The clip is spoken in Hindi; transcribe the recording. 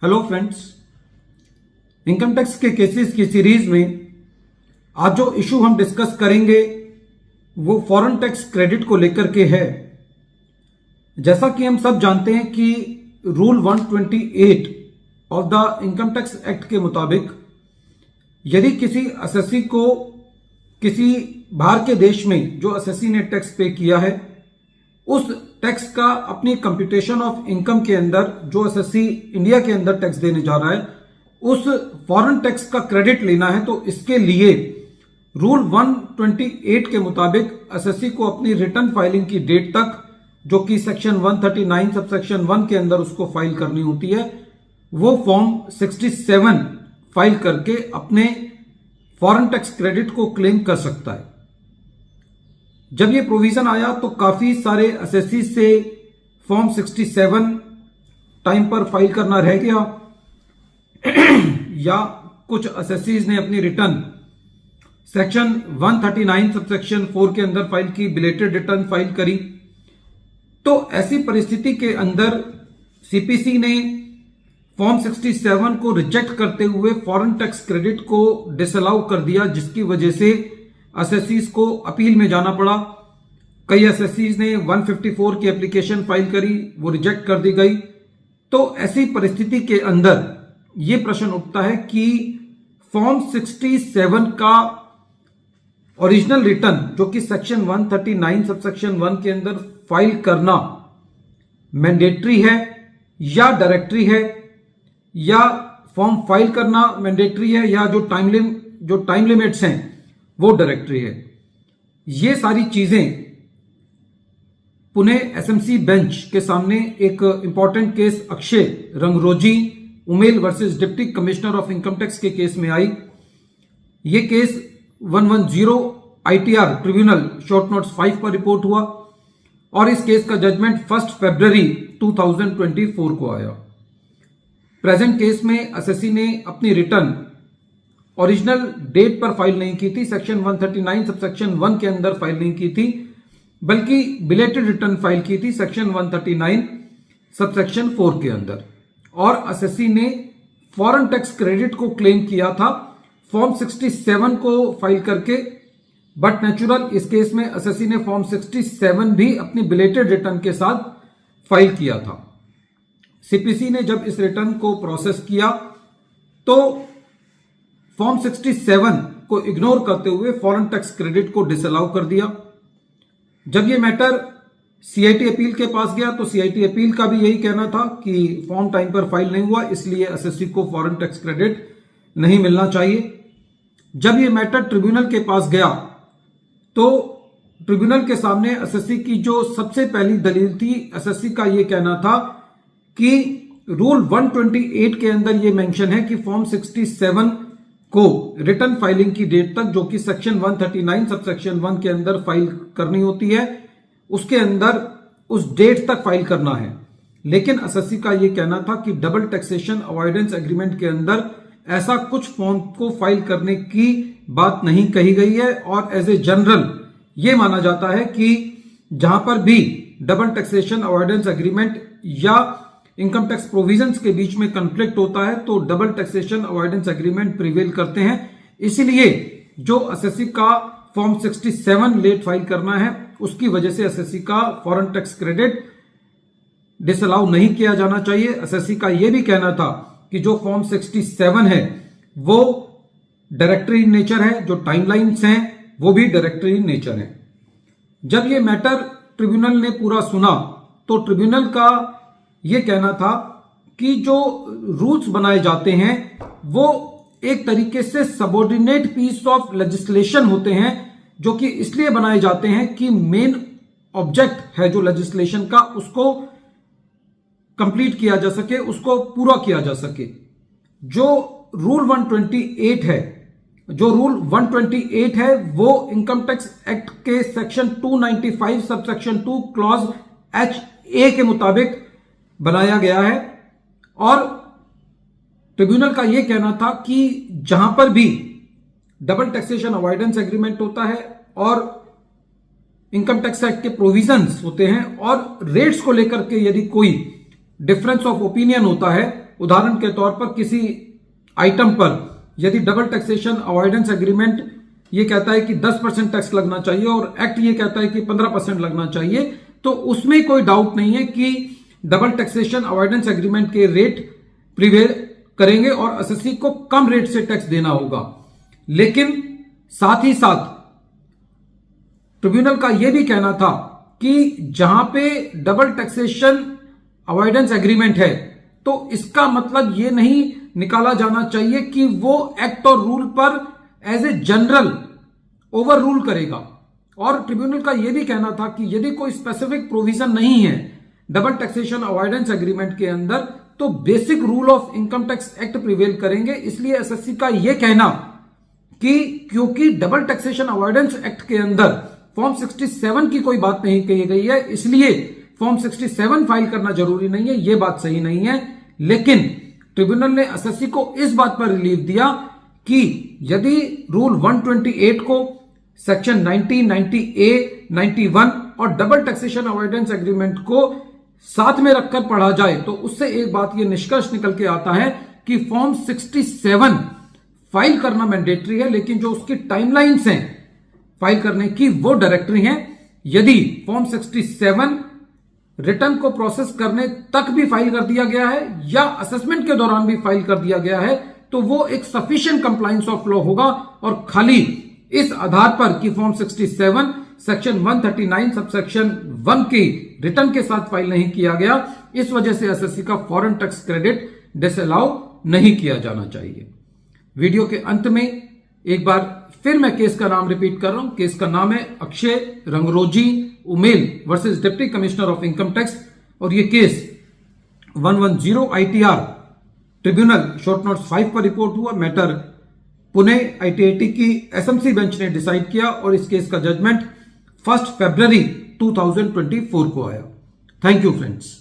हेलो फ्रेंड्स, इनकम टैक्स के केसेस की सीरीज में आज जो इशू हम डिस्कस करेंगे वो फॉरेन टैक्स क्रेडिट को लेकर के है। जैसा कि हम सब जानते हैं कि rule 128 of the income tax act के मुताबिक यदि किसी असेसी को किसी बाहर के देश में जो असेसी ने टैक्स पे किया है उस टैक्स का अपनी कंप्यूटेशन ऑफ इनकम के अंदर जो असेसी इंडिया के अंदर टैक्स देने जा रहा है उस फॉरेन टैक्स का क्रेडिट लेना है, तो इसके लिए रूल 128 के मुताबिक असेसी को अपनी रिटर्न फाइलिंग की डेट तक, जो कि सेक्शन 139 सबसेक्शन 1 के अंदर उसको फाइल करनी होती है, वो फॉर्म 67 फाइल करके अपने फॉरेन टैक्स क्रेडिट को क्लेम कर सकता है। जब ये प्रोविजन आया तो काफी सारे असेसी से फॉर्म 67 टाइम पर फाइल करना रह गया या कुछ असेसीज ने अपनी रिटर्न सेक्शन 139 सबसेक्शन 4 के अंदर फाइल की, बिलेटेड रिटर्न फाइल करी। तो ऐसी परिस्थिति के अंदर सीपीसी ने फॉर्म 67 को रिजेक्ट करते हुए फॉरेन टैक्स क्रेडिट को डिसअलाउ कर दिया, जिसकी वजह से असेसीज को अपील में जाना पड़ा। कई असेसीज ने 154 की एप्लीकेशन फाइल करी, वो रिजेक्ट कर दी गई। तो ऐसी परिस्थिति के अंदर यह प्रश्न उठता है कि फॉर्म 67 का ओरिजिनल रिटर्न जो कि सेक्शन 139 सबसेक्शन 1 के अंदर फाइल करना मैंडेटरी है या डायरेक्टरी है, या फॉर्म फाइल करना मैंडेटरी है, या जो टाइम लिमिट्स हैं वो डायरेक्टरी है। ये सारी चीजें पुणे एसएमसी बेंच के सामने एक important case Akshay Rangroji Umel versus deputy commissioner of income tax के केस में आई। ये case 110 ITR tribunal short notes 5 पर रिपोर्ट हुआ और इस केस का जजमेंट 1 फरवरी 2024 को आया। प्रेजेंट केस में असेसी ने अपनी रिटर्न ओरिजिनल डेट पर फाइल नहीं की थी, सेक्शन 139 सबसेक्शन 1 के अंदर फाइल नहीं की थी, बल्कि बिलेटेड रिटर्न फाइल की थी सेक्शन 139 सबसेक्शन 4 के अंदर। और असेसी ने फॉरेन टैक्स क्रेडिट को क्लेम किया था फॉर्म 67 को फाइल करके, बट नेचुरल इस केस में असेसी ने फॉर्म 67 भी अपनी बिलेटेड रिटर्न के साथ फाइल किया था। सीपीसी ने जब इस रिटर्न को प्रोसेस किया तो फॉर्म 67 को इग्नोर करते हुए फॉरेन टैक्स क्रेडिट को डिसअलाउ कर दिया। जब यह मैटर सीआईटी अपील के पास गया तो सीआईटी अपील का भी यही कहना था कि फॉर्म टाइम पर फाइल नहीं हुआ, इसलिए असेसी को फॉरेन टैक्स क्रेडिट नहीं मिलना चाहिए। जब यह मैटर ट्रिब्यूनल के पास गया तो ट्रिब्यूनल के सामने असेसी की जो सबसे पहली दलील थी, असेसी का यह कहना था कि रूल 128 के अंदर यह मेंशन है कि फॉर्म 67 को रिटर्न फाइलिंग की डेट तक, जो कि सेक्शन 139 सबसेक्शन 1 के अंदर फाइल करनी होती है, उसके अंदर उस डेट तक फाइल करना है। लेकिन असेसी का यह कहना था कि डबल टैक्सेशन अवॉइडेंस एग्रीमेंट के अंदर ऐसा कुछ फॉर्म को फाइल करने की बात नहीं कही गई है, और एज ए जनरल यह माना जाता है कि जहां पर भी डबल टैक्सेशन अवॉइडेंस एग्रीमेंट या इनकम टैक्स प्रोविजंस के बीच में कॉन्फ्लिक्ट होता है तो double taxation avoidance agreement prevail करते हैं। इसीलिए जो असेसी का फॉर्म 67 लेट फाइल करना है उसकी वजह से असेसी का फॉरेन टैक्स क्रेडिट डिसअलाउ नहीं किया जाना चाहिए। असेसी का यह भी कहना था कि जो फॉर्म 67 है वो डायरेक्टरी इन नेचर है, जो टाइमलाइंस हैं वो भी डायरेक्टरी इन नेचर है। जब यह मैटर ट्रिब्यूनल ने पूरा सुना तो ट्रिब्यूनल का यह कहना था कि जो रूल्स बनाए जाते हैं वो एक तरीके से सबऑर्डिनेट पीस ऑफ लेजिस्लेशन होते हैं, जो कि इसलिए बनाए जाते हैं कि मेन ऑब्जेक्ट है जो लेजिस्लेशन का उसको कंप्लीट किया जा सके, उसको पूरा किया जा सके। जो रूल 128 है वो इनकम टैक्स एक्ट के सेक्शन 295 सबसेक्शन 2 क्लॉज HA के मुताबिक बनाया गया है। और ट्रिब्यूनल का यह कहना था कि जहां पर भी डबल टैक्सेशन अवॉइडेंस एग्रीमेंट होता है और इनकम टैक्स एक्ट के प्रोविजंस होते हैं और रेट्स को लेकर के यदि कोई डिफरेंस ऑफ ओपिनियन होता है उदाहरण के तौर पर किसी आइटम पर यदि डबल टैक्सेशन अवॉइडेंस एग्रीमेंट ये कहता है कि 10% टैक्स लगना चाहिए और एक्ट ये कहता है कि 15% लगना चाहिए, तो उसमें कोई डाउट नहीं है कि डबल टैक्सेशन अवॉइडेंस एग्रीमेंट के रेट प्रिवेल करेंगे और एसएससी को कम रेट से टैक्स देना होगा। लेकिन साथ ही साथ ट्रिब्यूनल का यह भी कहना था कि जहां पे डबल टैक्सेशन अवॉइडेंस एग्रीमेंट है तो इसका मतलब यह नहीं निकाला जाना चाहिए कि वो एक्ट और रूल पर as a general overrule करेगा। और ट्रिब्यूनल का यह भी कहना था कि यदि कोई स्पेसिफिक प्रोविजन नहीं है डबल टैक्सेशन अवॉइडेंस एग्रीमेंट के अंदर तो basic rule of income tax act prevail करेंगे। इसलिए एसएससी का यह कहना कि क्योंकि डबल टैक्सेशन अवॉइडेंस एक्ट के अंदर फॉर्म 67 की कोई बात नहीं कही गई है, इसलिए फॉर्म 67 फाइल करना जरूरी नहीं है, यह बात सही नहीं है। लेकिन ट्रिब्यूनल ने एसएससी को इस बात पर रिलीफ दिया कि यदि रूल 128 को सेक्शन 90, 90A, 91 और डबल टैक्सेशन अवॉइडेंस एग्रीमेंट को साथ में रखकर पढ़ा जाए तो उससे एक बात यह निष्कर्ष निकल के आता है कि फॉर्म 67 फाइल करना मैंडेटरी है, लेकिन जो उसकी टाइमलाइंस हैं फाइल करने की वो डायरेक्टरी हैं। यदि फॉर्म 67 रिटर्न को प्रोसेस करने तक भी फाइल कर दिया गया है या असेसमेंट के दौरान भी फाइल कर दिया गया है तो वो एक सफिशिएंट कंप्लायंस ऑफ लॉ होगा, और खाली इस आधार पर कि फॉर्म 67 सेक्शन 139 सबसेक्शन 1 की रिटर्न के साथ फाइल नहीं किया गया, इस वजह से एसएससी का फॉरेन टैक्स क्रेडिट डिसअलाउ नहीं किया जाना चाहिए। वीडियो के अंत में एक बार फिर मैं केस का नाम रिपीट कर रहा हूं। केस का नाम है Akshay Rangroji Umel versus deputy commissioner of income tax, और यह case 110 ITR tribunal short notes 5 पर रिपोर्ट हुआ। मैटर पुणे ITAT की SMC बेंच ने डिसाइड किया और इस केस का जजमेंट 1 फरवरी 2024 को आया। Thank you friends.